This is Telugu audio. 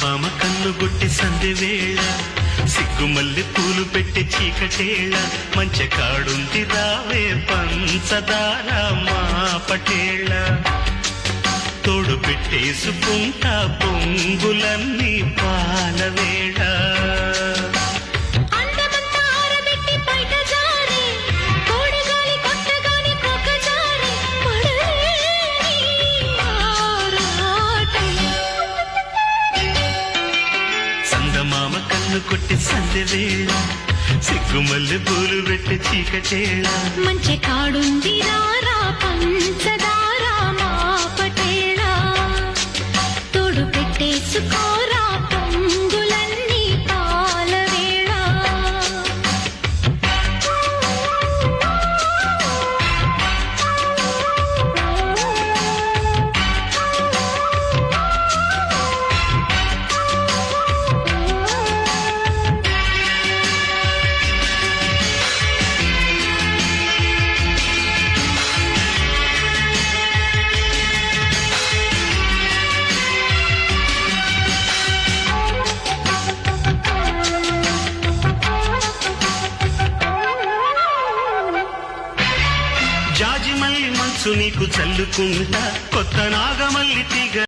చందమామ కన్నుగొట్టి సంధి వేళ సిగ్గుమల్లి పూలు పెట్టి చీకటేళ మంచె కాడుంది రావే పంచదార మా పటేళ తోడు పెట్టేసుకుంటా పొంగులన్నీ పాలవేళ చందమామ కన్ను కొట్టి సంధి వేళ సిగ్గుమల్లి పూలు పెట్టి చీకటేళ మంచి కాడుంది రారా పంచదార మా పటేళ తోడు పెట్టేసుకోరా పొంగులన్నీ పాలవేళ జాజి మల్లి మంచు నీకు చల్లుకుంటా కొత్త నాగమల్లి తీగ